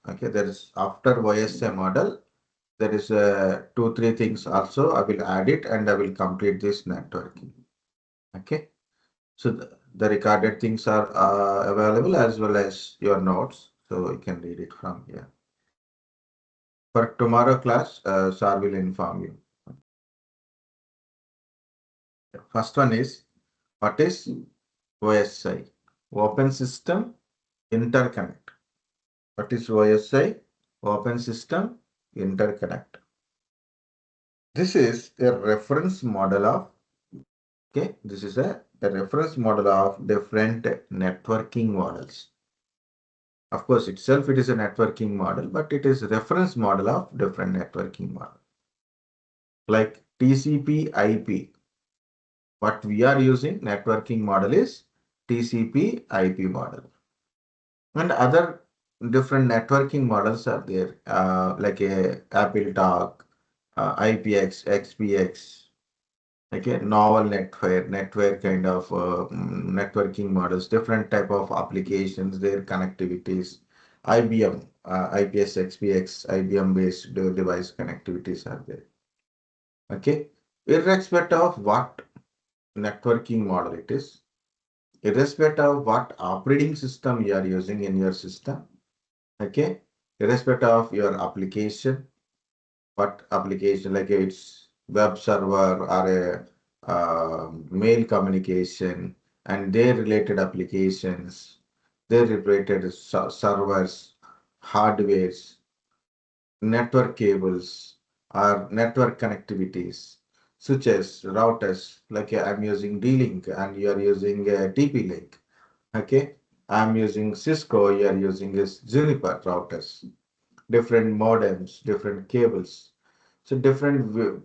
Okay, there is after OSI model, there is 2-3 things also. I will add it and I will complete this networking. Okay, so the recorded things are available as well as your notes, so you can read it from here. For tomorrow class, sir will inform you. First one is, what is OSI? Open System Interconnect. What is OSI? Open System Interconnect. This is a reference model of, okay, this is a reference model of different networking models. Of course, itself it is a networking model, but it is a reference model of different networking model. Like TCP IP. What we are using networking model is TCP IP model. And other different networking models are there, like a Apple Talk, IPX, XPX, okay, novel network kind of networking models, different type of applications, their connectivities, IBM, IPS, XPX, IBM based device connectivities are there. Okay, irrespective of what networking model it is, irrespective of what operating system you are using in your system, okay, irrespective of your application, what application, like it's web server or a mail communication and their related applications, their related servers, hardwares, network cables or network connectivities, switches, routers, like I'm using D-Link and you are using TP-Link. Okay, I'm using Cisco, you are using this Juniper routers, different modems, different cables. So different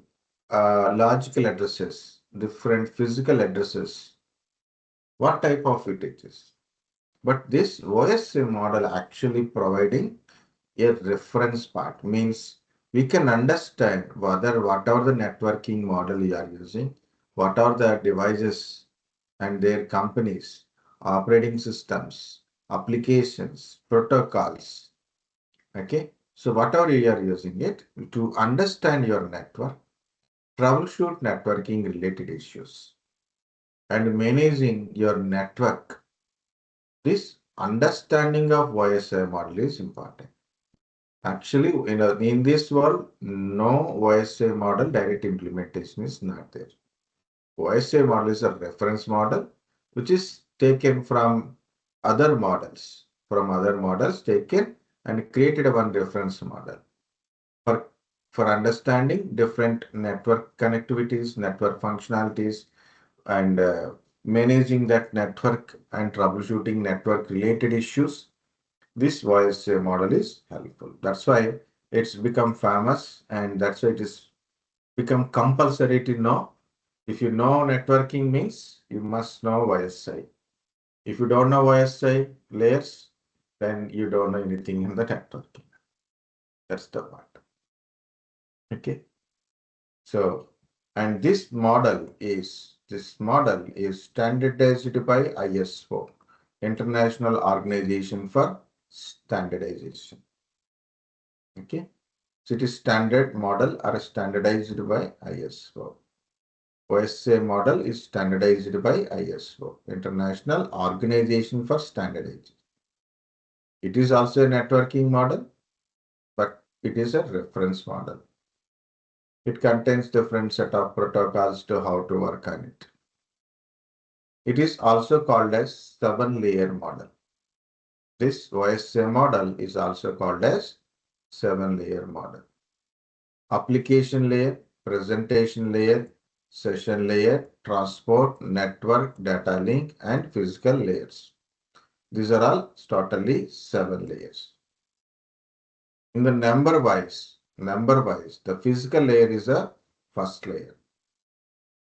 logical addresses, different physical addresses, what type of it is. But this OSI model actually providing a reference part, means we can understand whether whatever the networking model you are using, what are the devices and their companies, operating systems, applications, protocols. Okay, so whatever you are using it to understand your network, troubleshoot networking related issues, and managing your network. This understanding of OSI model is important. Actually, in this world, no OSI model direct implementation is not there. OSI model is a reference model, which is taken from other models taken and created one reference model for understanding different network connectivities, network functionalities, and managing that network and troubleshooting network related issues. This voice model is helpful. That's why it's become famous and that's why it is become compulsory to know. If you know networking means you must know OSI. If you don't know OSI layers, then you don't know anything in the networking. That's the part. Okay. So, and this model is standardized by ISO, International Organization for Standardization. Okay. So it is standard model or standardized by ISO. OSI model is standardized by ISO, International Organization for Standardization. It is also a networking model, but it is a reference model. It contains different set of protocols to how to work on it. It is also called as 7-layer model. This OSI model is also called as 7-layer model. Application layer, presentation layer, session layer, transport, network, data link, and physical layers. These are all totally 7 layers. In the number wise, the physical layer is a first layer.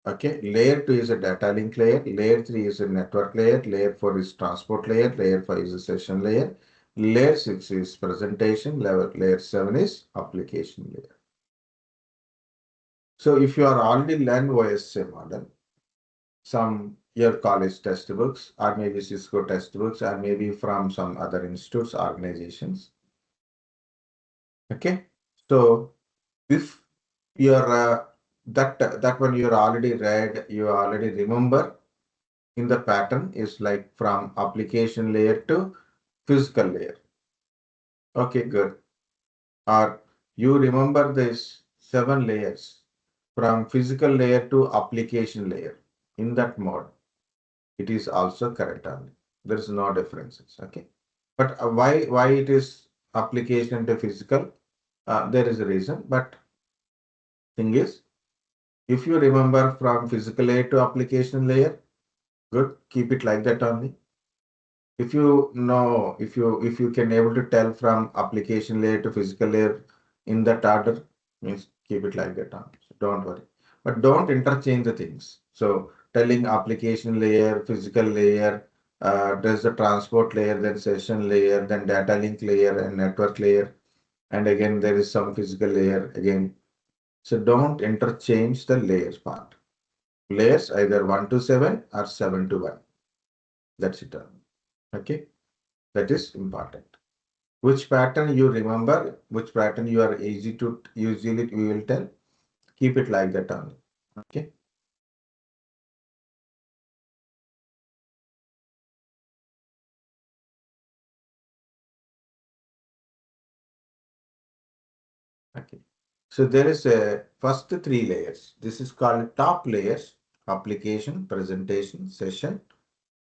Okay, layer 2 is a data link layer, layer 3 is a network layer, layer 4 is transport layer, layer 5 is a session layer, layer 6 is presentation, layer 7 is application layer. So if you are already learned OSI model, some your college textbooks or maybe Cisco textbooks or maybe from some other institutes, organizations, Okay. So if you are that one you are already read, you already remember in the pattern is like from application layer to physical layer. Okay, good. Or you remember this 7 layers from physical layer to application layer. In that mode, it is also correct only. There is no differences. Okay. But why it is application to physical? There is a reason. But thing is, if you remember from physical layer to application layer, good, keep it like that only. If you know, if you can able to tell from application layer to physical layer in that order, means keep it like that only. So don't worry. But don't interchange the things. So telling application layer, physical layer, there's the transport layer, then session layer, then data link layer and network layer. And again, there is some physical layer again. So don't interchange the layers part. Layers either 1 to 7 or 7 to 1. That's it. Okay. That is important. Which pattern you remember, which pattern you are easy to usually we will tell. Keep it like that only. Okay. Okay. So there is a first 3 layers. This is called top layers, application, presentation, session.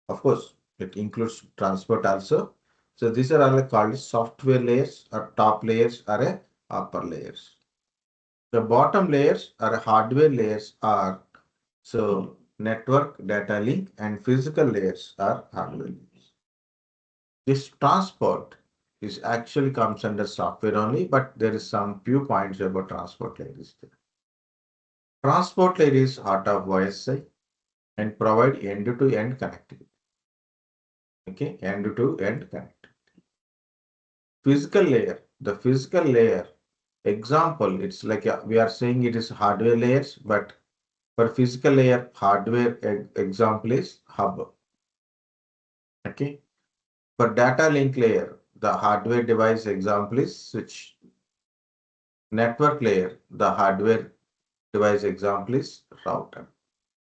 Of course, it includes transport also. So these are all called software layers or top layers or a upper layers. The bottom layers or hardware layers are so network, data link and physical layers are hardware layers. This transport is actually comes under software only, but there is some few points about transport layers. Transport layer is heart of OSI and provide end-to-end connectivity. Okay, end-to-end connectivity. Physical layer, the physical layer example, it's like we are saying it is hardware layers, but for physical layer, hardware example is hub. Okay. For data link layer, the hardware device example is switch. Network layer, the hardware device example is router.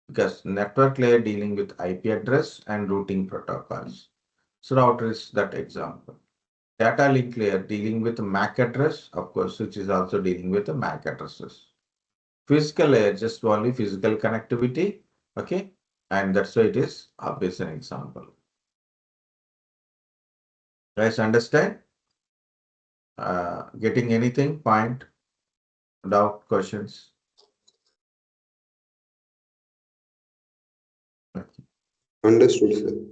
Because network layer dealing with IP address and routing protocols. So router is that example. Data link layer dealing with MAC address, of course, which is also dealing with the MAC addresses. Physical layer, just only physical connectivity. Okay. And that's why it is obvious an example. Guys, understand? Getting anything? Point, doubt, questions? Okay. Understood, sir.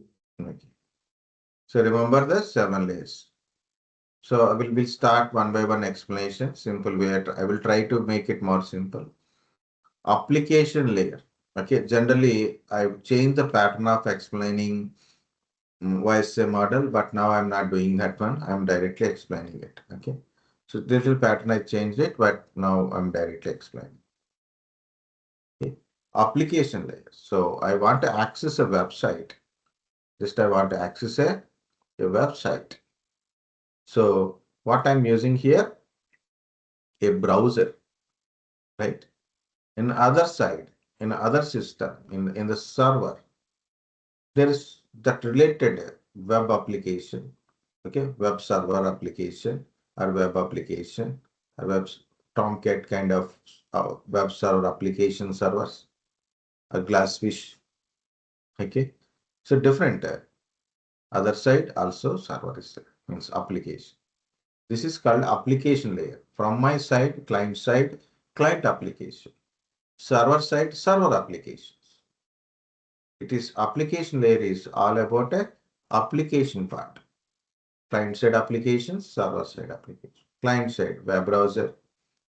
Okay. So remember the 7 layers. So I will start one by one explanation. Simple way. I will try to make it more simple. Application layer. Okay. Generally, I've changed the pattern of explaining OSI model, but now I'm not doing that one. I'm directly explaining it. Okay. So this little pattern I changed it, but now I'm directly explaining. Okay. Application layer. So I want to access a website. Just I want to access a website. So what I'm using here, a browser, right? In other side, in other system, in the server, there is that related web application, okay? Web server application or web application or web tomcat kind of web server application servers, a glassfish, okay? So different. Other side also server is there, means application. This is called application layer. From my side, client application. Server side, server applications. It is application layer is all about a application part. Client side applications, server side application. Client side, web browser,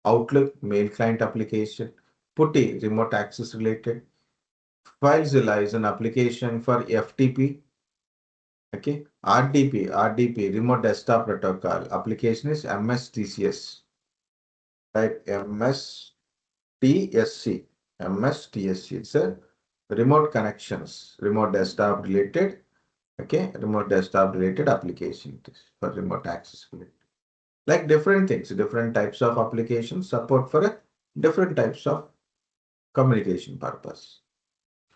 Outlook, mail client application, Putty, remote access related. FileZilla is an application for FTP. Okay, RDP, remote desktop protocol. Application is mstsc. Type mstsc. mstsc. It's a remote connections, remote desktop related. Okay, remote desktop related application. It is for remote access related. Like different things, different types of applications support for a different types of communication purpose.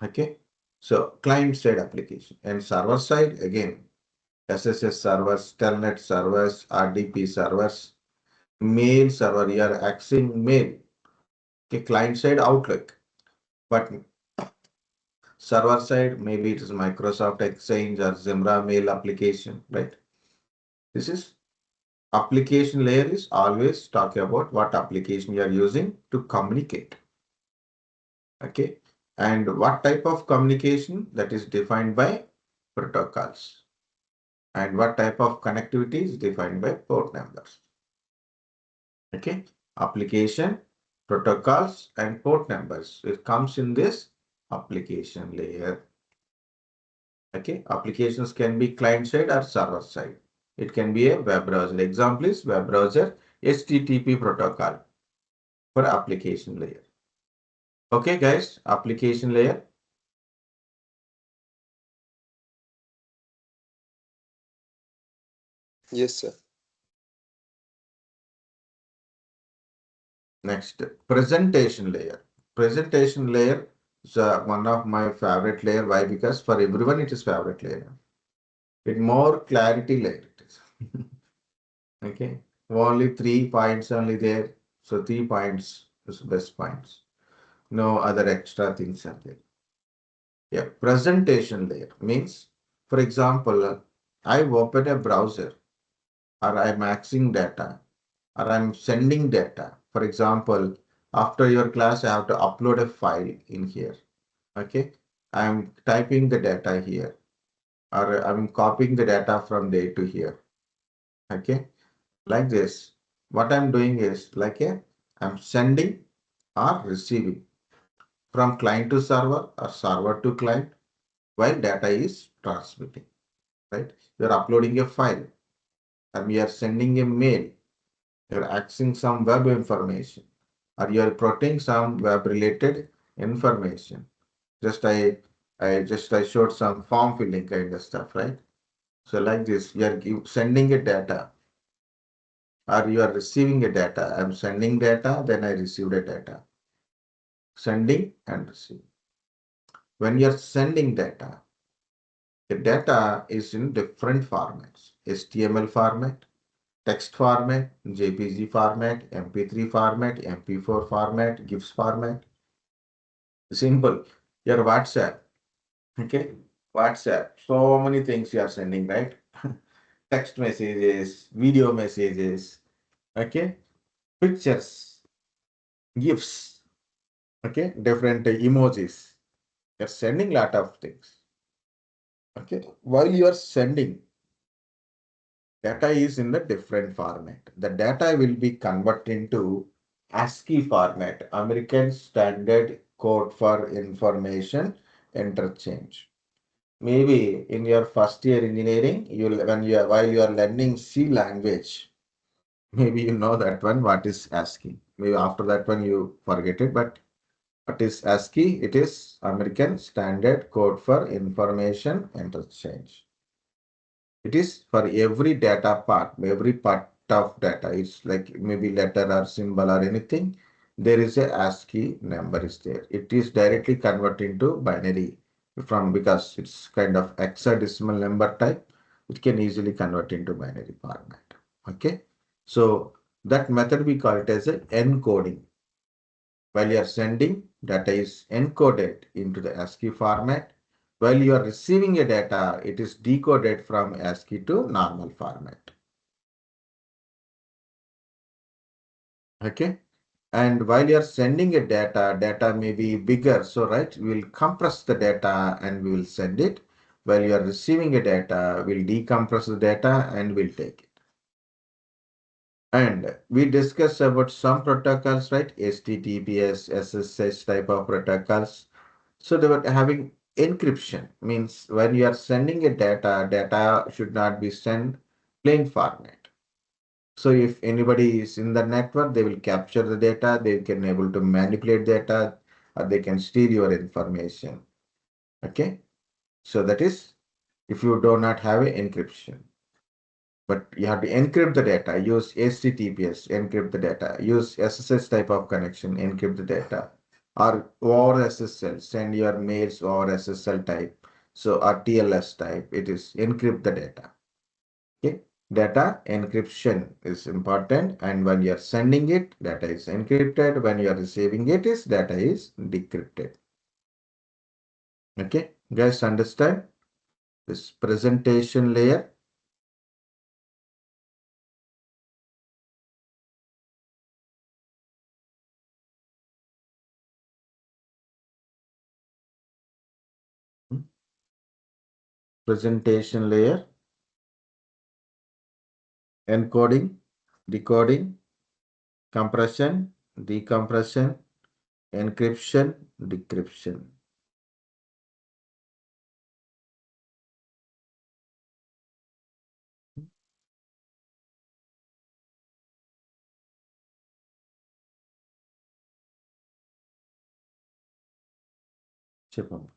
Okay. So client side application and server side again, SSH servers, Telnet servers, RDP servers, mail server, you are accessing mail. Okay, client side Outlook, but server side, maybe it is Microsoft Exchange or Zimbra mail application, right? This is application layer is always talking about what application you are using to communicate. Okay. And what type of communication that is defined by protocols. And what type of connectivity is defined by port numbers. Okay. Application, protocols, and port numbers. It comes in this application layer. Okay, applications can be client side or server side. It can be a web browser. Example is web browser HTTP protocol for application layer. Okay, guys, application layer. Yes, sir. Next, presentation layer. Presentation layer is one of my favorite layer. Why? Because for everyone it is favorite layer. It more clarity layer it is. Okay, only 3 points only there. So 3 points is best points. No other extra things are there. Yeah, presentation layer means, for example, I open a browser or I'm accessing data or I'm sending data. For example, after your class, I have to upload a file in here. Okay, I'm typing the data here or I'm copying the data from there to here. Okay, like this. What I'm doing is like I'm sending or receiving from client to server or server to client while data is transmitting. Right? You're uploading a file and you are sending a mail. You're accessing some web information or you're putting some web related information. Just I showed some form filling kind of stuff, right? So like this, you are sending a data or you are receiving a data. I'm sending data, then I received a data. Sending and receiving. When you're sending data, the data is in different formats. HTML format, text format, JPG format, MP3 format, MP4 format, GIFs format. Simple. Your WhatsApp. Okay. WhatsApp. So many things you are sending, right? Text messages, video messages, okay, pictures, GIFs, okay, different emojis. You're sending lot of things. Okay. While you are sending, data is in the different format. The data will be converted into ASCII format, American Standard Code for Information Interchange. Maybe in your first year engineering, while you are learning C language, maybe you know that one what is ASCII. Maybe after that one you forget it, but what is ASCII? It is American Standard Code for Information Interchange. It is for every data part, every part of data. It's like maybe letter or symbol or anything. There is a ASCII number is there. It is directly converted into binary from because it's kind of hexadecimal number type. It can easily convert into binary format. Okay. So that method we call it as a encoding. While you are sending, data is encoded into the ASCII format. While you are receiving a data, it is decoded from ASCII to normal format. Okay. And while you are sending a data may be bigger. So, right, we will compress the data and we will send it. While you are receiving a data, we'll decompress the data and we'll take it. And we discussed about some protocols, right? HTTPS, SSH type of protocols. So they were having encryption, means when you are sending a data should not be sent plain format. So if anybody is in the network, they will capture the data, they can able to manipulate data, or they can steal your information. Okay. So that is if you do not have a encryption. but you have to encrypt the data, use HTTPS, encrypt the data, use SSH type of connection, encrypt the data, or over SSL, send your mails over SSL type, so or TLS type, it is encrypt the data. Okay, data encryption is important, and when you are sending it, data is encrypted. When you are receiving it, is data is decrypted. Okay, guys, understand this presentation layer? Presentation layer, encoding, decoding, compression, decompression, encryption, decryption. చెప్పండి.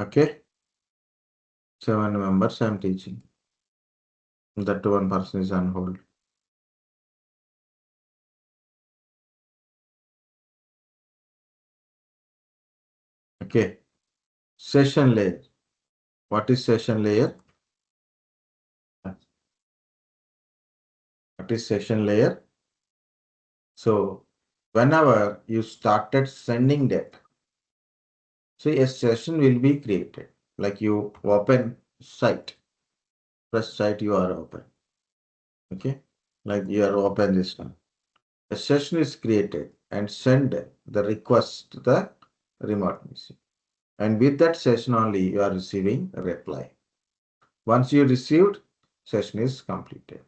Okay, 7 members I am teaching. That one person is on hold. Okay, session layer. What is session layer? What is session layer? So whenever you started sending data, so a session will be created. Like you open site, press site you are open. Okay, like you are open this one. A session is created and send the request to the remote machine. And with that session only you are receiving a reply. Once you received, session is completed.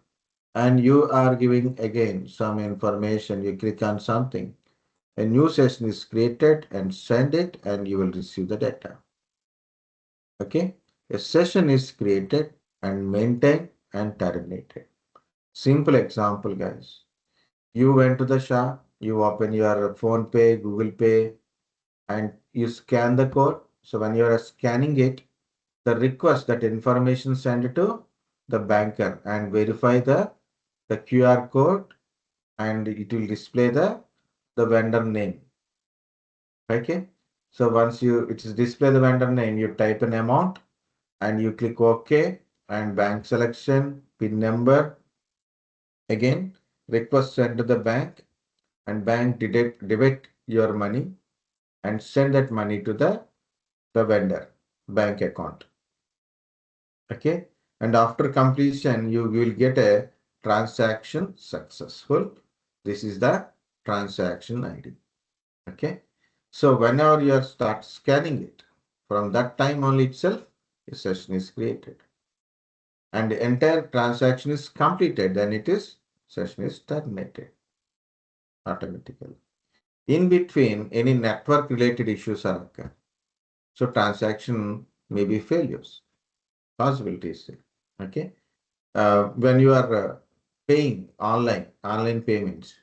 And you are giving again some information, you click on something, a new session is created and send it and you will receive the data. Okay, a session is created and maintained and terminated. Simple example, guys. You went to the shop, you open your phone pay, Google Pay, and you scan the code. So when you are scanning it, the request that information sent to the banker and verify the QR code, and it will display the vendor name. Okay. So once it is display the vendor name, you type an amount and you click OK and bank selection, PIN number. Again, request sent to the bank and bank debit your money and send that money to the vendor bank account. Okay. And after completion, you will get a transaction successful. This is the transaction ID. Okay. So whenever you start scanning it, from that time only itself, a session is created. And the entire transaction is completed, then session is terminated automatically. In between, any network related issues are occur. So transaction may be failures, possibilities. Okay. When you are paying online payments,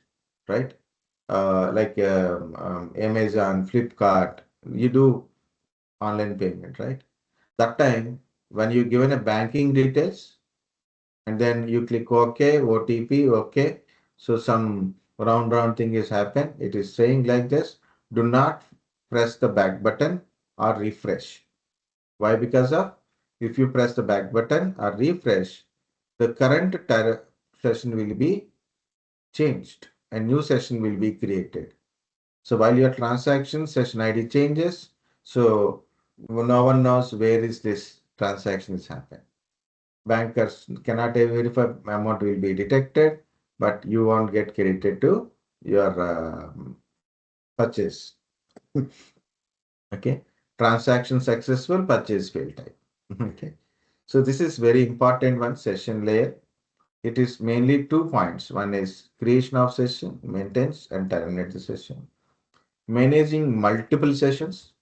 right? Like Amazon, Flipkart, you do online payment, right? That time when you given a banking details and then you click OK, OTP, OK. So some round thing is happened. It is saying like this, do not press the back button or refresh. Why? Because of if you press the back button or refresh, the current session will be changed. A new session will be created. So while your transaction session ID changes, so no one knows where is this transaction is happening. Bankers cannot verify amount will be detected, but you won't get credited to your purchase. Okay. Transaction successful, purchase failed type. Okay. So this is very important one, session layer. It is mainly 2 points. One is creation of session, maintenance, and terminate the session. Managing multiple sessions,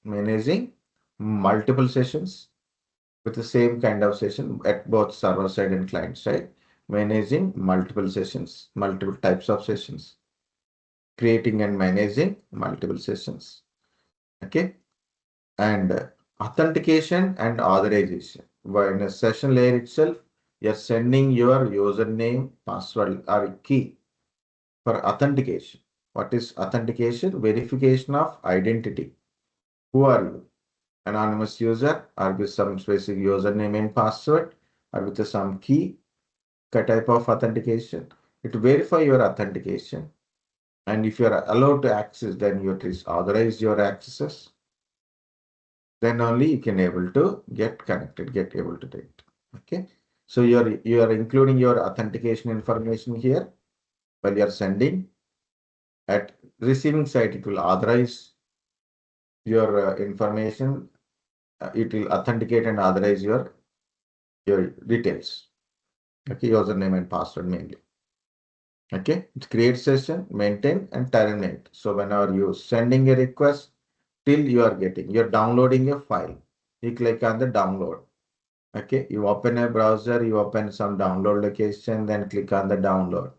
with the same kind of session at both server side and client side, managing multiple sessions, multiple types of sessions, creating and managing multiple sessions. Okay. And authentication and authorization. In a session layer itself, you're sending your username, password, or key for authentication. What is authentication? Verification of identity. Who are you? Anonymous user, or with some specific username and password, or with some key type of authentication. It verify your authentication. And if you are allowed to access, then you authorize your accesses. Then only you can able to get connected, get able to do it. Okay. So you are including your authentication information here while you are sending. At receiving side, it will authorize your information. It will authenticate and authorize your details. Okay, username and password mainly. Okay, it create session, maintain, and terminate. So whenever you sending a request, till you're downloading a file, you click on the download. Okay, you open a browser, you open some download location, then click on the download.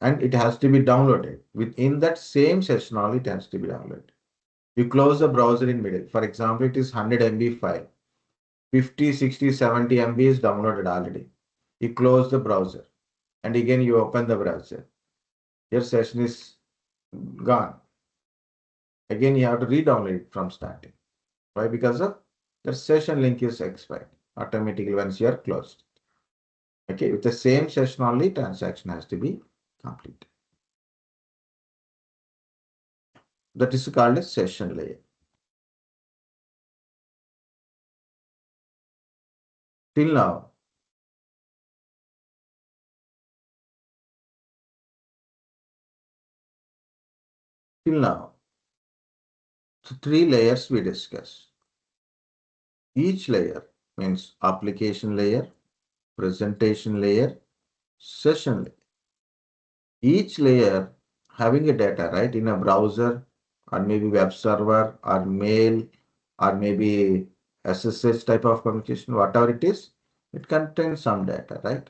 And it has to be downloaded. Within that same session, only it has to be downloaded. You close the browser in middle. For example, it is 100 MB file. 50, 60, 70 MB is downloaded already. You close the browser. And again, you open the browser. Your session is gone. Again, you have to re-download it from starting. Why? Because of the session link is expired automatically once you are closed. Okay, with the same session only, transaction has to be completed. That is called a session layer. Till now, so 3 layers we discussed. Each layer means application layer, presentation layer, session layer. Each layer having a data, right, in a browser or maybe web server or mail or maybe SSH type of communication, whatever it is, it contains some data, right?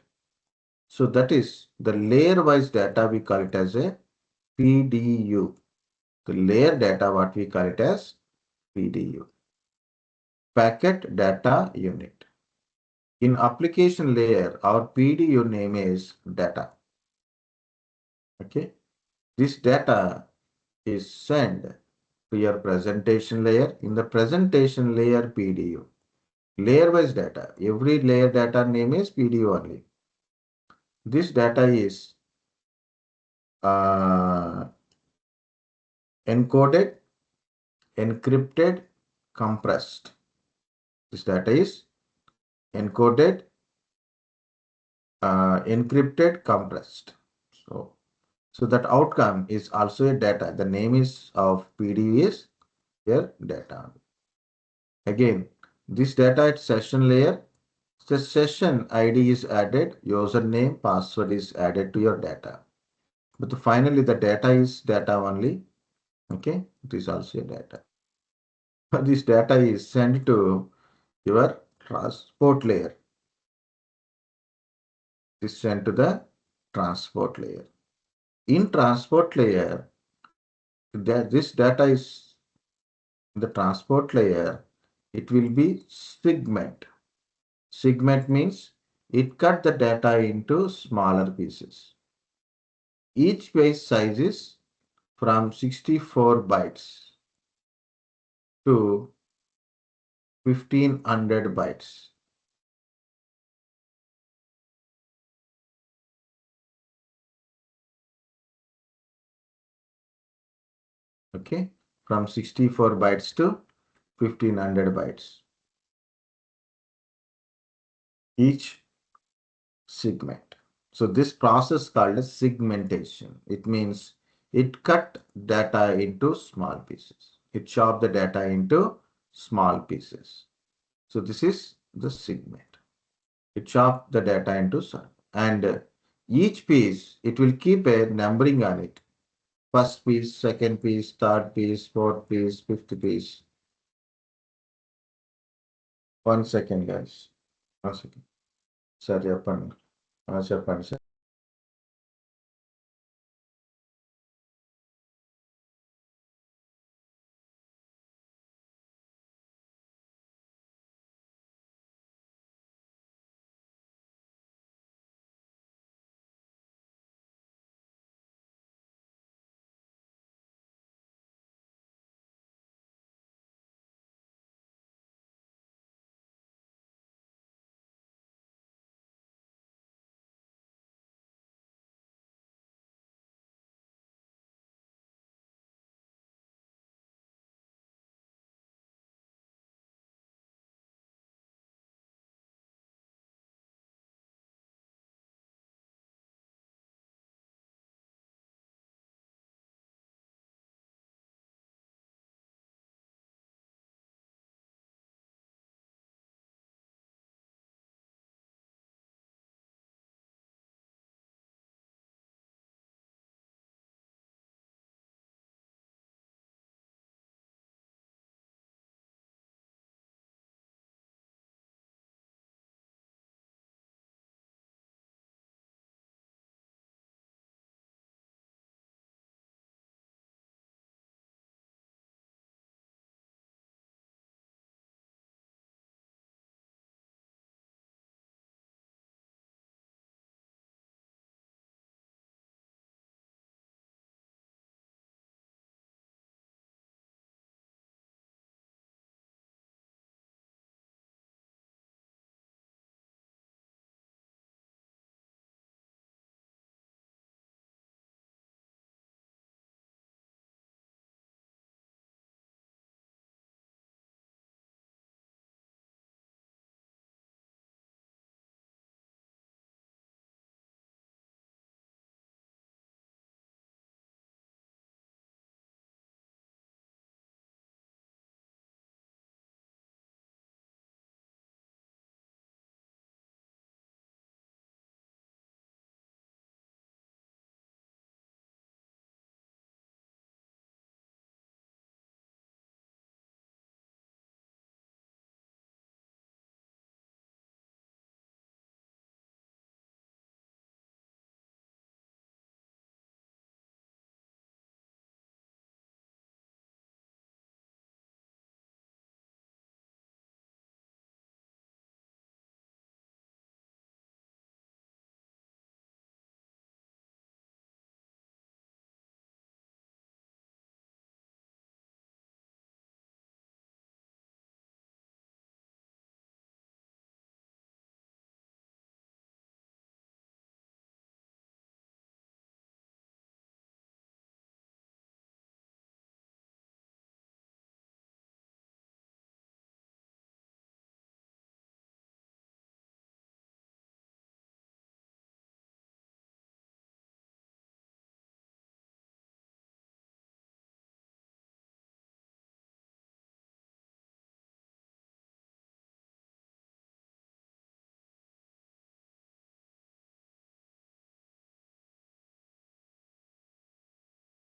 So that is the layer wise data, we call it as a PDU. The layer data, what we call it as PDU. Packet Data Unit. In application layer, our PDU name is data. Okay. This data is sent to your presentation layer. In the presentation layer PDU, layer wise data, every layer data name is PDU only. This data is encoded, encrypted, compressed. This data is encoded, encrypted, compressed. So that outcome is also a data. The name is of PDU is your data. Again, this data at session layer, the session ID is added, username, password is added to your data. But finally, the data is data only. Okay, it is also a data. But this data is sent to your transport layer. This is sent to the transport layer. In transport layer, this data is in the transport layer. It will be segment. Segment means it cut the data into smaller pieces. Each page size is from 64 bytes to 1500 bytes. Okay, from 64 bytes to 1500 bytes each segment. So this process called as segmentation. It means it cut data into small pieces. It chopped the data into small pieces. So this is the segment. It chopped the data into some. And each piece, it will keep a numbering on it. First piece, second piece, third piece, fourth piece, fifth piece. 1 second, guys. 1 second. Sir, చెప్పండి. చెప్పండి sir.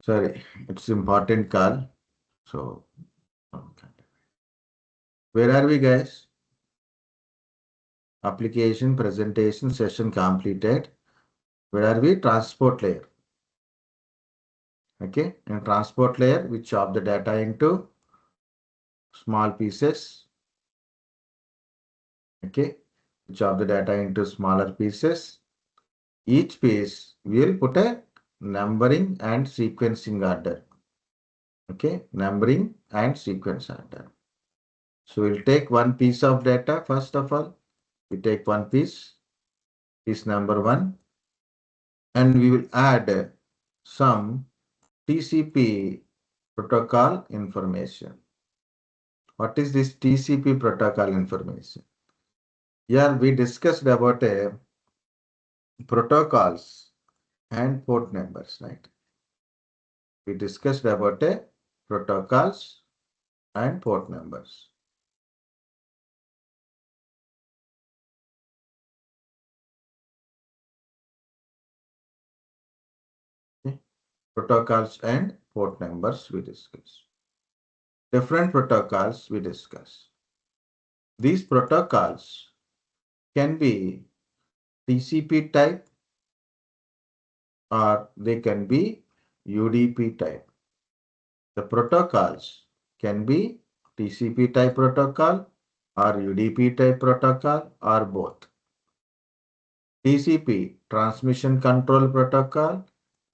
Sorry, it's important call. So, okay. Where are we, guys? Application, presentation, session completed. Where are we? Transport layer. Okay, in transport layer, we chop the data into small pieces. Okay, we chop the data into smaller pieces. Each piece, we will put a numbering and sequencing order. Okay, numbering and sequence order. So we'll take one piece of data. First of all, we take one piece number 1, and we will add some TCP protocol information. What is this TCP protocol information? Here we discussed about a protocols and port numbers, right? We discussed about a protocols and port numbers. Okay. Protocols and port numbers we discussed. Different protocols we discussed. These protocols can be TCP type or they can be UDP type. The protocols can be TCP type protocol or UDP type protocol or both. TCP transmission control protocol,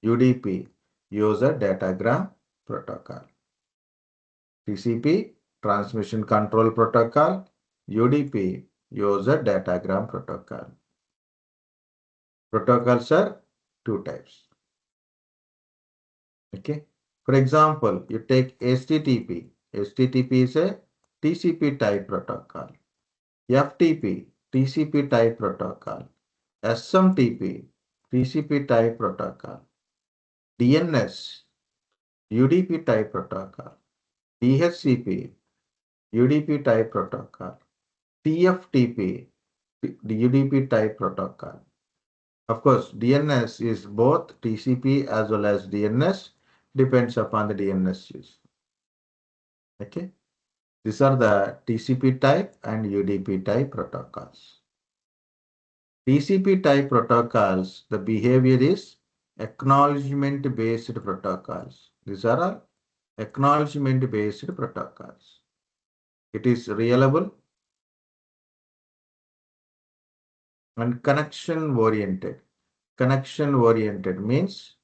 UDP user datagram protocol. TCP transmission control protocol, UDP user datagram protocol. Protocols are two types. Okay. For example, you take HTTP. HTTP is a TCP type protocol. FTP, TCP type protocol. SMTP, TCP type protocol. DNS, UDP type protocol. DHCP, UDP type protocol. TFTP, UDP type protocol. Of course, DNS is both TCP as well as DNS, depends upon the DNS use. Okay. These are the TCP type and UDP type protocols. TCP type protocols, the behavior is acknowledgement based protocols. These are all acknowledgement based protocols. It is reliable and connection oriented. Connection oriented means,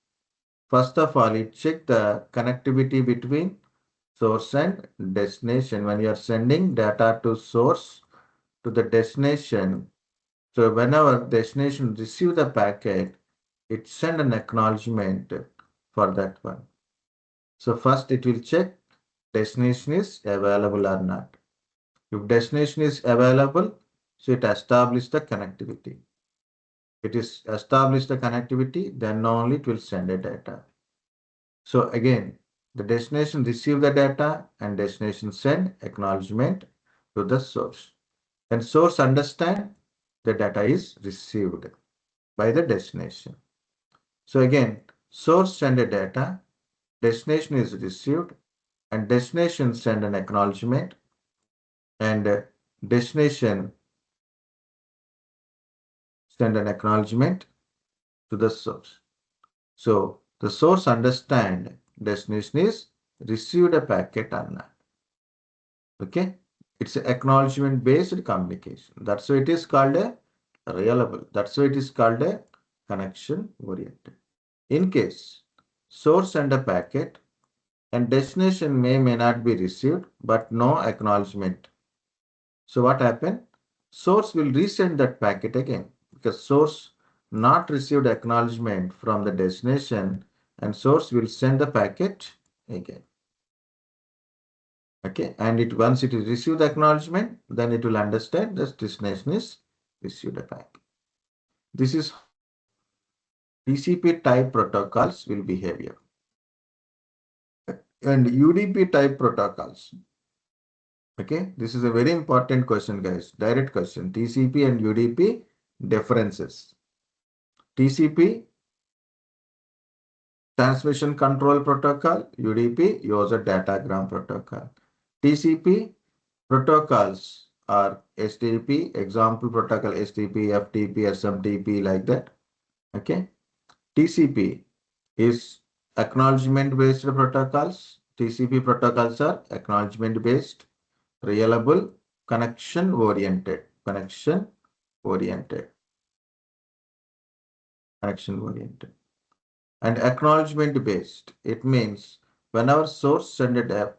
first of all, it check the connectivity between source and destination. When you are sending data to source to the destination, so whenever destination receive the packet, it send an acknowledgement for that one. So first it will check destination is available or not. If destination is available, so it establish the connectivity. It is established the connectivity, then only it will send a data. So again, the destination receive the data and destination send acknowledgement to the source. And source understand the data is received by the destination. So again, source send a data, destination is received, and destination send an acknowledgement, and destination send an acknowledgement to the source. So the source understand destination is received a packet or not. Okay, it's an acknowledgement based communication. That's why it is called a reliable. That's why it is called a connection oriented. In case source send a packet and destination may not be received, but no acknowledgement. So what happened? Source will resend that packet again because source not received acknowledgement from the destination, and source will send the packet again. Okay, and it once it is received the acknowledgement, then it will understand that destination is received a packet. This is TCP type protocols will behave here. And UDP type protocols. Okay, this is a very important question, guys. Direct question. TCP and UDP differences. TCP, transmission control protocol. UDP, user datagram protocol. TCP protocols are HTTP, example protocol HTTP, FTP, SMTP, like that. Okay. TCP is acknowledgement based protocols. TCP protocols are acknowledgement based, reliable, connection oriented, connection oriented, connection oriented, and acknowledgement based. It means whenever source send a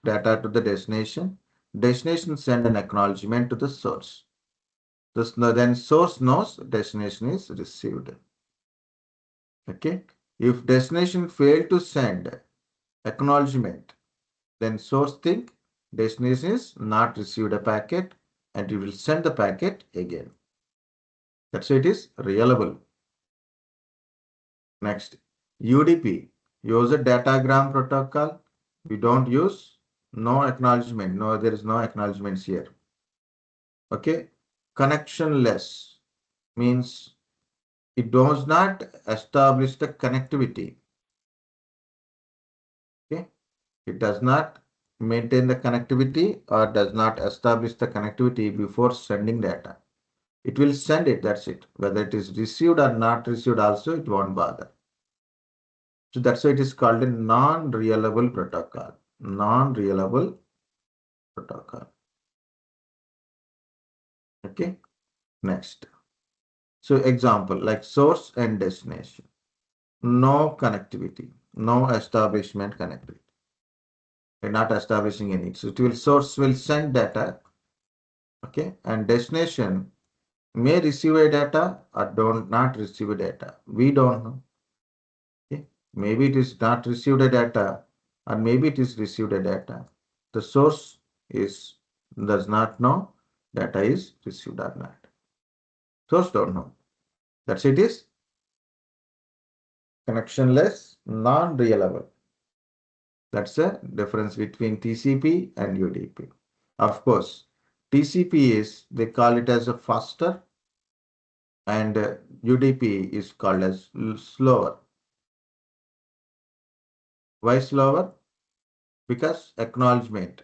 data to the destination, destination send an acknowledgement to the source. Then source knows destination is received. Okay. If destination failed to send acknowledgement. Then source think destination is not received a packet and it will send the packet again. That's why it is reliable. Next, UDP, user datagram protocol. We don't use no acknowledgement. No, there is no acknowledgements here. Okay, connectionless means it does not establish the connectivity. Okay, it does not maintain the connectivity or does not establish the connectivity before sending data. It will send it, that's it. Whether it is received or not received also, it won't bother. So that's why it is called a non-reliable protocol. Non-reliable protocol. Okay, next. So example like source and destination. No connectivity, no establishment connectivity. We're not establishing any. So it will source will send data. Okay, and destination may receive a data or don't not receive a data. We don't know. Okay, maybe it is not received a data or maybe it is received a data. The source is does not know data is received or not. Source don't know. That's it is connectionless, non-reliable. That's the difference between TCP and UDP. Of course, TCP is, they call it as a faster and UDP is called as slower. Why slower? Because acknowledgement.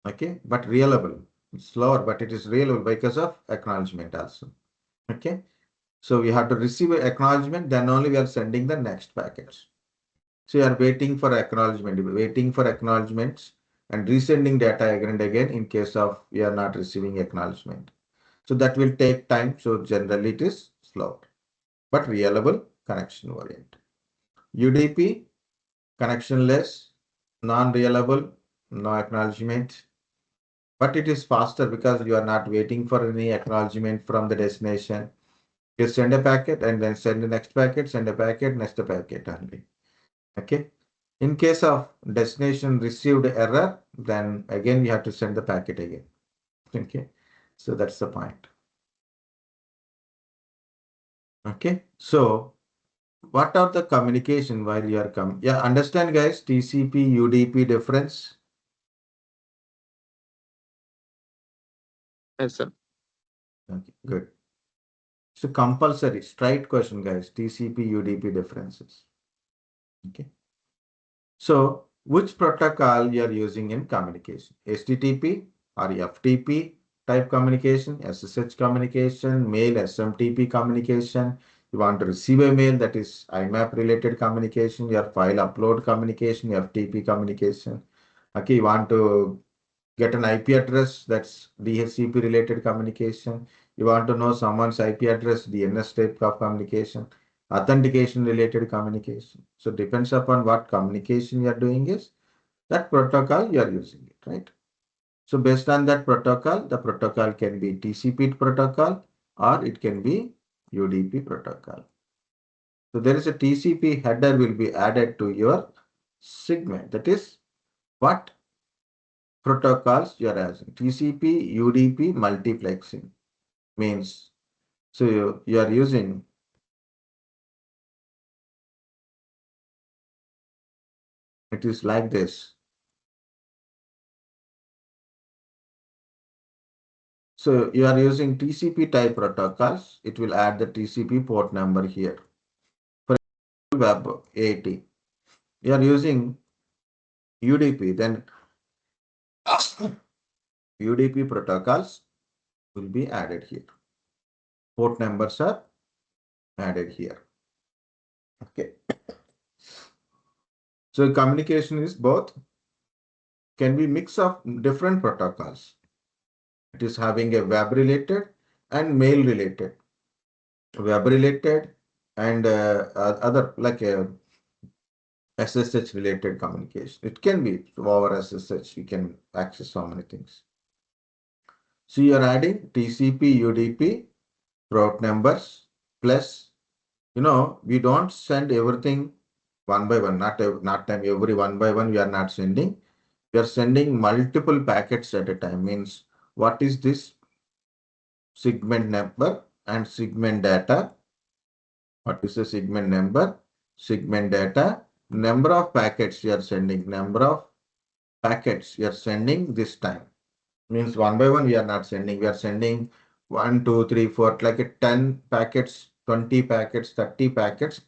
Okay, but reliable. It's slower, but it is reliable because of acknowledgement also. Okay, so we have to receive an acknowledgement, then only we are sending the next packets. So you are waiting for acknowledgements and resending data again and again in case of we are not receiving acknowledgement. So that will take time. So generally it is slow, but reliable connection oriented. UDP, connectionless, non-reliable, no acknowledgement, but it is faster because you are not waiting for any acknowledgement from the destination. You send a packet and then send the next packet, send a packet, next packet only. Okay. In case of destination received error, then again we have to send the packet again. Okay. So that's the point. Okay. So what are the communication while you are coming? Yeah, understand guys, TCP, UDP difference? Yes, sir. Okay, good. So compulsory, straight question guys, TCP, UDP differences. Okay. So which protocol you are using in communication? HTTP or FTP type communication, SSH communication, mail SMTP communication. You want to receive a mail, that is IMAP related communication, your file upload communication, FTP communication. Okay, you want to get an IP address, that's DHCP related communication. You want to know someone's IP address, DNS type of communication, authentication related communication. So depends upon what communication you are doing is that protocol you are using it, right? So based on that protocol, the protocol can be TCP protocol or it can be UDP protocol. So there is a TCP header will be added to your segment. That is what protocols you are using. TCP, UDP multiplexing means, so you are using it is like this. So you are using TCP type protocols. It will add the TCP port number here. For web 80, you are using UDP, then UDP protocols will be added here. Port numbers are added here. Okay. So communication is both, can be mix of different protocols. It is having a web related and mail related. Web related and other like a SSH related communication. It can be over SSH. You can access so many things. So you are adding TCP, UDP, port numbers plus, we don't send everything one by one, not time every one by one we are not sending. We are sending multiple packets at a time. Means what is this segment number and segment data? What is the segment number? Segment data, number of packets you are sending, number of packets you are sending this time. Means one by one we are not sending. We are sending 1, 2, 3, 4, like a 10 packets, 20 packets, 30 packets.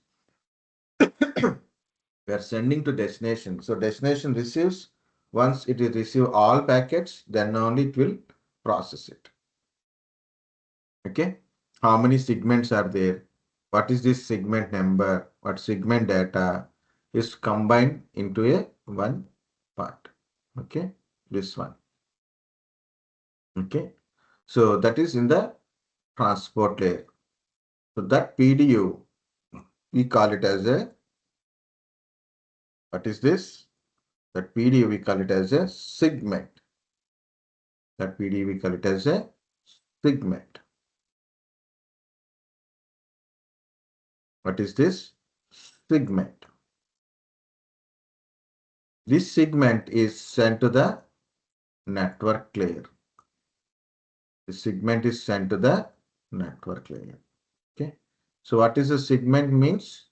We are sending to destination. So destination receives, once it is receive all packets, then only it will process it. Okay. How many segments are there? What is this segment number? What segment data is combined into a one part? Okay. This one. Okay. So that is in the transport layer. So that PDU, we call it as a, what is this? That PDU we call it as a segment. That PDU we call it as a segment. What is this? Segment. This segment is sent to the network layer. The segment is sent to the network layer. Okay. So what is a segment means?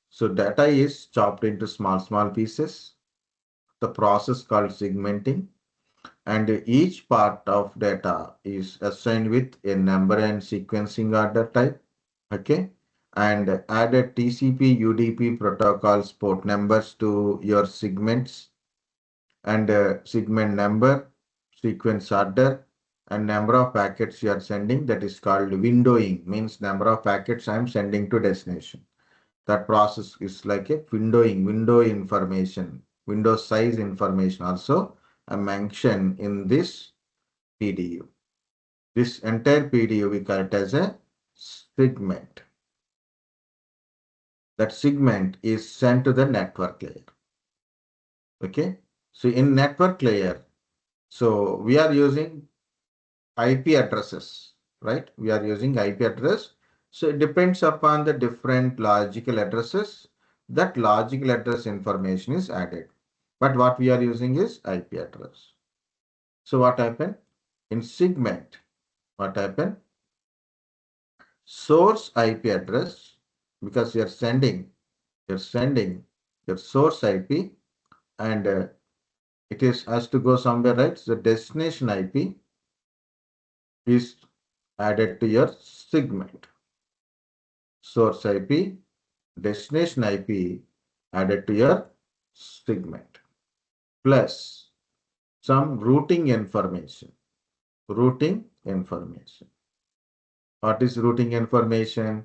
So data is chopped into small pieces. The process called segmenting, and each part of data is assigned with a number and sequencing order type. Okay. And added TCP UDP protocols port numbers to your segments, and segment number, sequence order, and number of packets you are sending. That is called windowing, means number of packets I am sending to destination. That process is like a windowing, window information, window size information also a mention in this PDU. This entire PDU we call it as a segment. That segment is sent to the network layer. Okay. So in network layer, so we are using IP addresses, right? We are using IP address. So it depends upon the different logical addresses. That logical address information is added. But what we are using is IP address. So what happened? In segment, what happened? Source IP address, because you're sending your source IP, and it has to go somewhere, right? So destination IP is added to your segment. Source IP, destination IP added to your segment, plus some routing information. Routing information. What is routing information?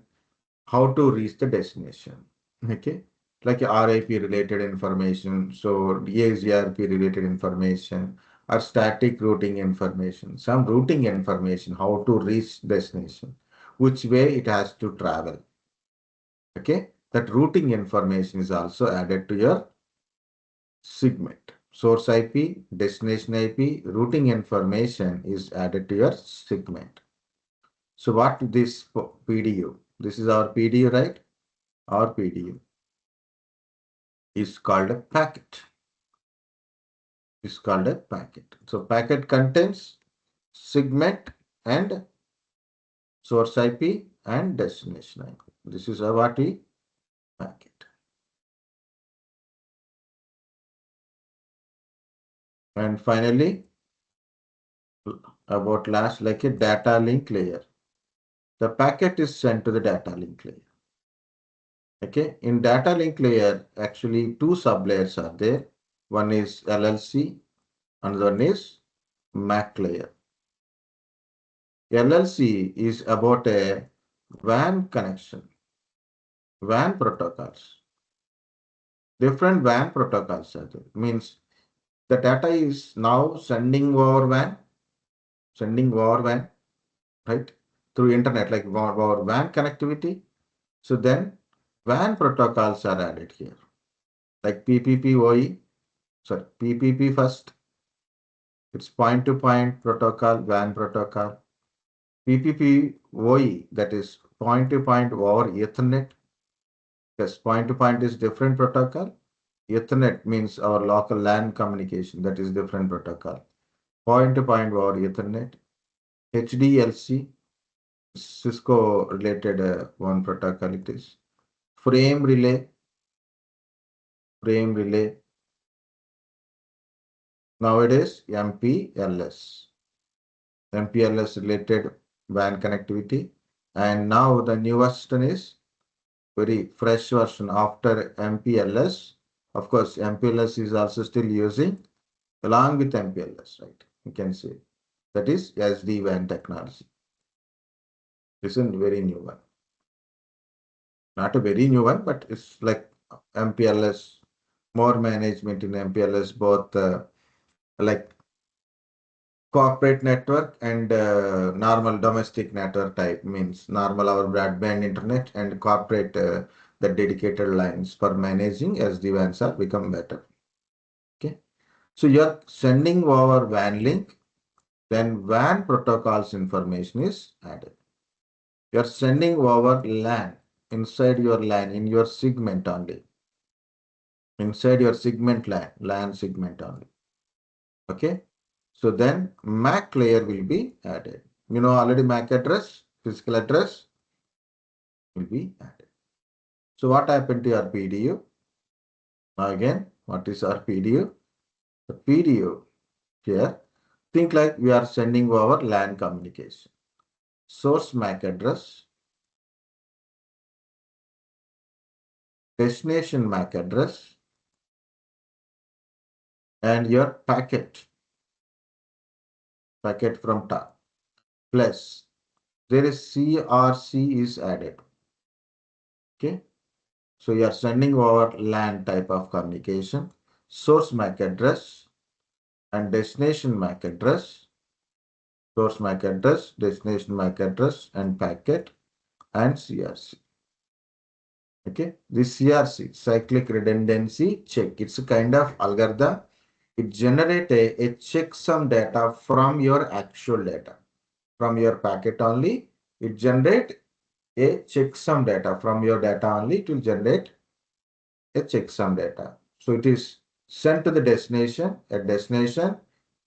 How to reach the destination. Okay. Like RIP related information. So EXRP related information, or static routing information. Some routing information, how to reach destination, which way it has to travel. Okay. That routing information is also added to your segment. Source IP, destination IP, routing information is added to your segment. So what this PDU? This is our PDU, right? Our PDU is called a packet. Is called a packet. So packet contains segment and source IP and destination IP. This is what we packet. And finally, about last, like a data link layer. The packet is sent to the data link layer. Okay, in data link layer, actually two sublayers are there. One is LLC, another one is MAC layer. LLC is about a WAN connection, WAN protocols. Different WAN protocols are there. Means the data is now sending over WAN, right? Through internet, like over WAN connectivity. So then WAN protocols are added here, like PPP first. It's point-to-point protocol, WAN protocol. PPP OE, that is point-to-point over Ethernet. Yes, point-to-point is different protocol. Ethernet means our local LAN communication. That is different protocol. Point-to-point over Ethernet. HDLC, Cisco related one protocol it is. Frame relay. Nowadays, MPLS. MPLS related WAN connectivity. And now the newest one is very fresh version after MPLS. Of course, MPLS is also still using along with MPLS, right? You can see that is SD-WAN technology. This is a very new one. Not a very new one, but it's like MPLS, more management in MPLS, both like corporate network and normal domestic network type means normal our broadband internet and corporate the dedicated lines for managing SD-WANs are become better. Okay. So you're sending over WAN link, then WAN protocols information is added. You're sending over LAN inside your LAN in your segment only. Inside your segment LAN segment only. Okay. So then MAC layer will be added. You know already MAC address, physical address will be added. So what happened to our PDU? Now again, what is our PDU? The PDU here, think like we are sending over LAN communication. Source MAC address, destination MAC address, and your packet from top. Plus, there is CRC is added. Okay. So you are sending over LAN type of communication, source MAC address and destination MAC address, source MAC address, destination MAC address and packet and CRC. Okay, this CRC, cyclic redundancy check, it's a kind of algorithm. It generates a checksum data from your actual data. From your packet only, it generates a checksum data. From your data only, it will generate a checksum data. So it is sent to the destination. At destination,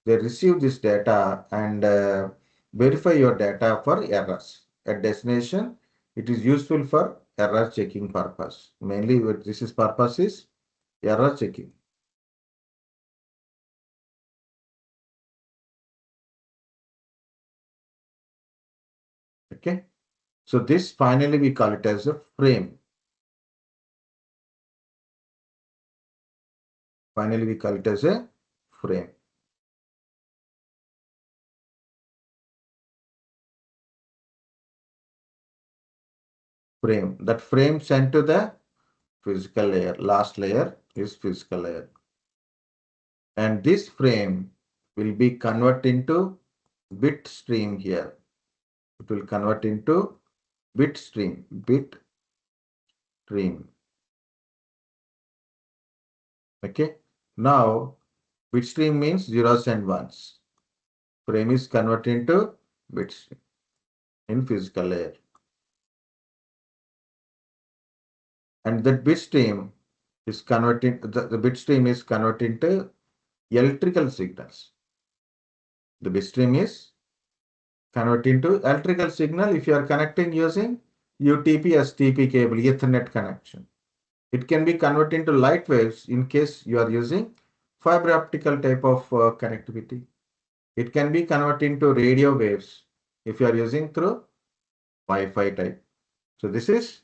they receive this data and verify your data for errors. At destination, it is useful for error checking purpose. Mainly what this is purpose is error checking. Okay. So this finally we call it as a frame. Finally we call it as a frame. Frame. That frame sent to the physical layer. Last layer is physical layer. And this frame will be converted into bit stream here. It will convert into bit stream. Okay. Now, bit stream means zeros and ones. Frame is converted into bit stream in physical layer. And that bit stream is converting, the bit stream is converted into electrical signals. The bit stream is converted into electrical signal if you are connecting using UTP STP cable, Ethernet connection. It can be converted into light waves in case you are using fiber optical type of connectivity. It can be converted into radio waves if you are using through Wi-Fi type. So this is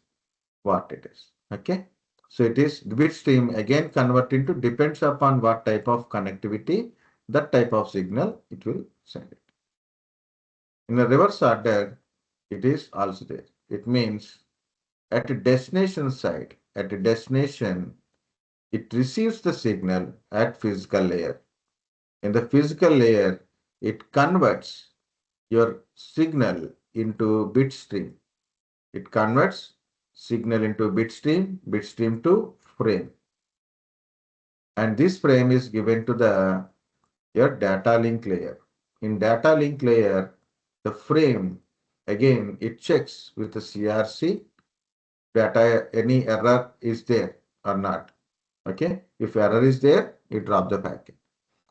what it is. Okay. So it is the bit stream again converted into depends upon what type of connectivity, that type of signal it will send it. In a reverse order, it is also there. It means at a destination side, at a destination, it receives the signal at physical layer. In the physical layer, it converts your signal into bit stream. It converts signal into bit stream to frame. And this frame is given to your data link layer. In data link layer, the frame, again, it checks with the CRC data, any error is there or not. Okay, if error is there, it drop the packet.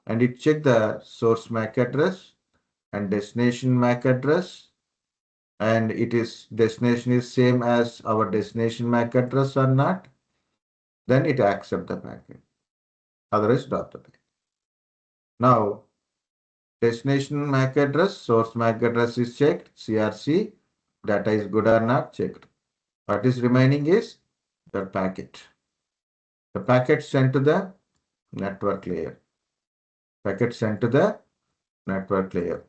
And it check the source MAC address and destination MAC address, and it is destination is same as our destination MAC address or not, then it accept the packet. Otherwise, drop the packet. Now, destination MAC address, source MAC address is checked, CRC, data is good or not, checked. What is remaining is the packet. The packet sent to the network layer. Packet sent to the network layer.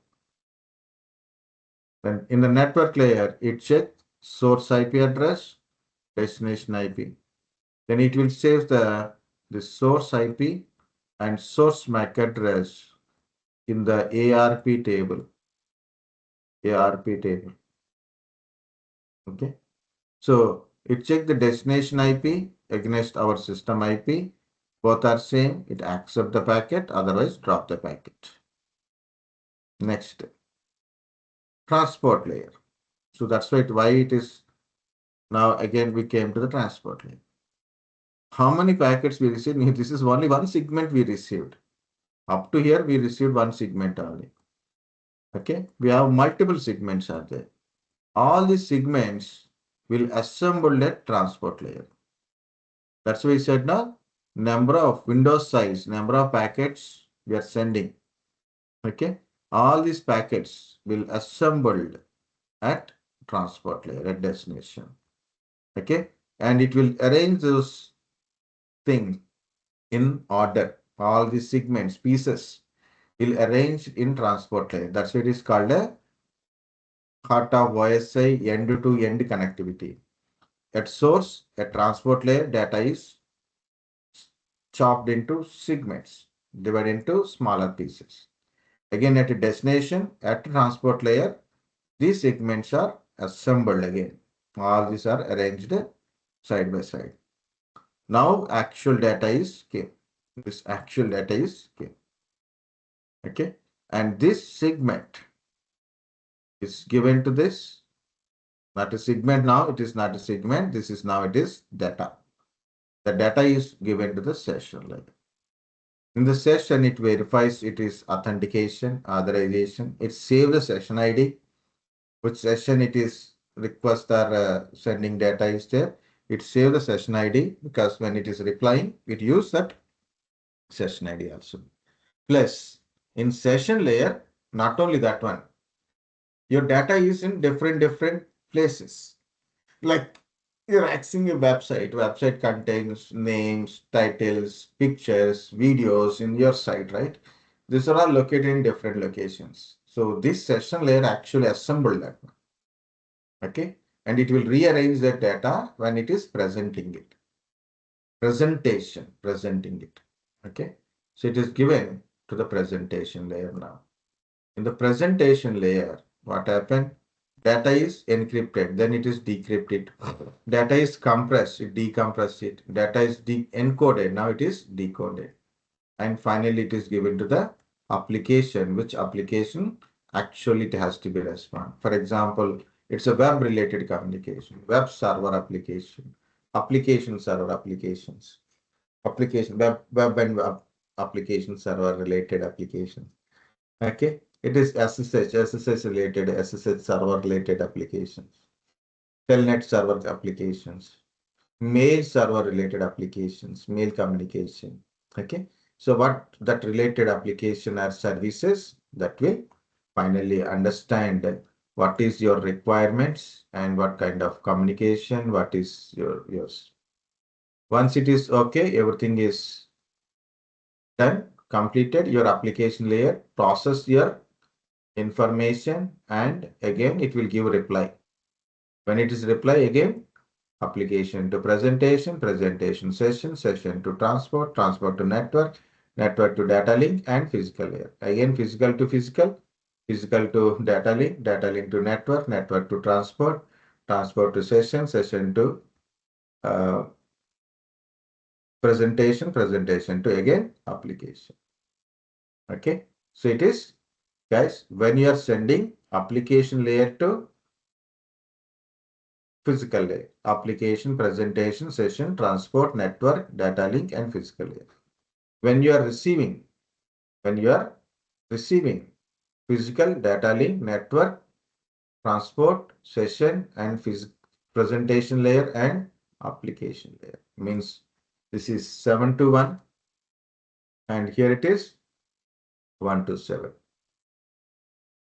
Then in the network layer, it checks source IP address, destination IP. Then it will save the source IP and source MAC address in the ARP table. ARP table. Okay. So it check the destination IP against our system IP. Both are same. It accept the packet. Otherwise, drop the packet. Next, transport layer. So that's why it is now again we came to the transport layer. How many packets we received? This is only one segment we received. Up to here, we received one segment only. Okay, we have multiple segments are there. All these segments will assemble at transport layer. That's why we said now, number of windows size, number of packets we are sending. Okay, all these packets will assembled at transport layer at destination. Okay, and it will arrange those things in order. All these segments, pieces will arrange in transport layer. That's why it is called a heart of OSI end-to-end connectivity. At source, at transport layer, data is chopped into segments, divided into smaller pieces. Again, at a destination, at transport layer, these segments are assembled again. All these are arranged side by side. Now, actual data is came. This actual data is came. Okay, and this segment is given to this. Not a segment now, it is not a segment. This is now it is data. The data is given to the session layer. In the session, it verifies it is authentication, authorization. It saves the session ID, which session it is request or sending data is there. It saves the session ID because when it is replying, it use that session ID also. Plus, in session layer, not only that one, your data is in different places. Like you're accessing a website contains names, titles, pictures, videos in your site, right? These are all located in different locations. So this session layer actually assembled that one. Okay, and it will rearrange that data when it is presenting it. Presenting it. Okay, so it is given to the presentation layer now. In the presentation layer, what happened? Data is encrypted, then it is decrypted. Data is compressed, it decompressed it. Data is encoded, now it is decoded. And finally, it is given to the application, which application actually it has to be respond. For example, it's a web-related communication, web server application, application server applications, web and web application server related applications. Okay, it is SSH related, SSH server related applications, Telnet server applications, mail server related applications, mail communication. Okay, so what that related application or services that will finally understand what is your requirements and what kind of communication, what is yours. Once it is okay, everything is done, completed, your application layer process your information and again it will give reply. When it is reply again, application to presentation, presentation session, session to transport, transport to network, network to data link and physical layer. Again physical to physical, physical to data link, data link to network, network to transport, transport to session, session to presentation, presentation to again application. Okay, so it is, guys, when you are sending application layer to physical layer. Application, presentation, session, transport, network, data link, and physical layer. When you are receiving physical, data link, network, transport, session, and presentation layer and application layer. Means this is 7 to 1 and here it is 1 to 7.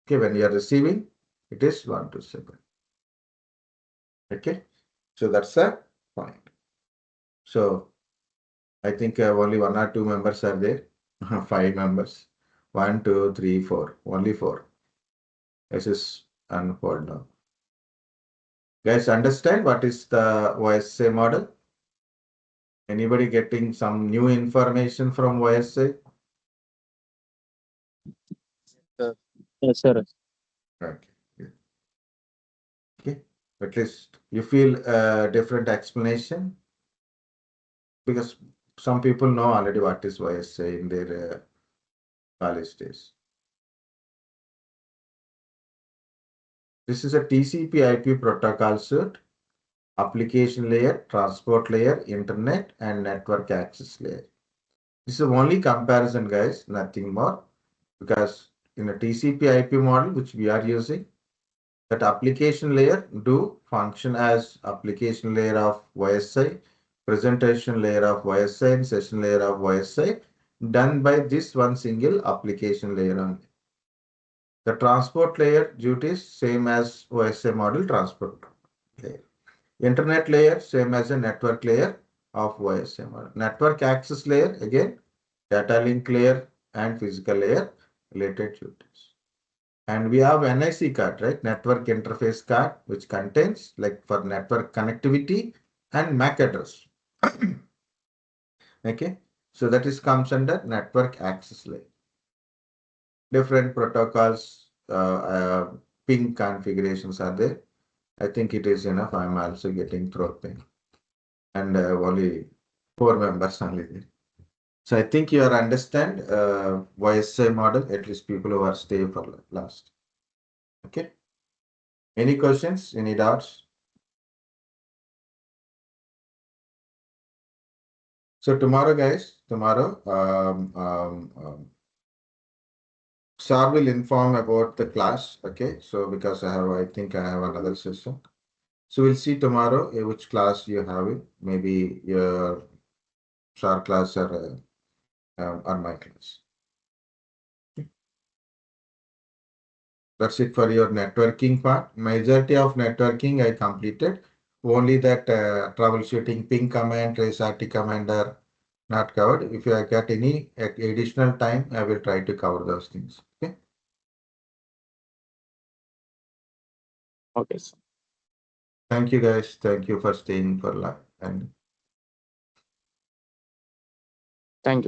Okay, when you are receiving, it is 1 to 7. Okay, so that's the point. So I think only 1 or 2 members are there. 5 members. 1, 2, 3, 4. Only 4. This is unfold now. Guys, understand what is the OSI model? Anybody getting some new information from OSI? Yes, sir. Okay. Yeah. Okay. At least you feel a different explanation because some people know already what is OSI in their college days. This is a TCP IP protocol suite, application layer, transport layer, internet, and network access layer. This is the only comparison, guys, nothing more. Because in a TCP IP model, which we are using, that application layer do function as application layer of OSI, presentation layer of OSI, and session layer of OSI, done by this one single application layer only. The transport layer duties same as OSI model transport layer. Internet layer same as a network layer of OSI model. Network access layer again, data link layer and physical layer related duties. And we have NIC card, right? Network interface card, which contains like for network connectivity and MAC address. Okay, so that is comes under network access layer. Different protocols, ping configurations are there. I think it is enough. I'm also getting throat pain, and only 4 members only there. So I think you are understand YSI model. At least people who are stay for last. Okay. Any questions? Any doubts? So tomorrow, guys, Sir will inform about the class. Okay, so because I think I have another session. So we'll see tomorrow which class you have it. Maybe your Sir class or my class. Okay. That's it for your networking part. Majority of networking I completed. Only that troubleshooting ping command, trace RT commander not covered. If I get any additional time, I will try to cover those things. Okay. Okay, sir. Thank you, guys. Thank you for staying for live. And Thank you.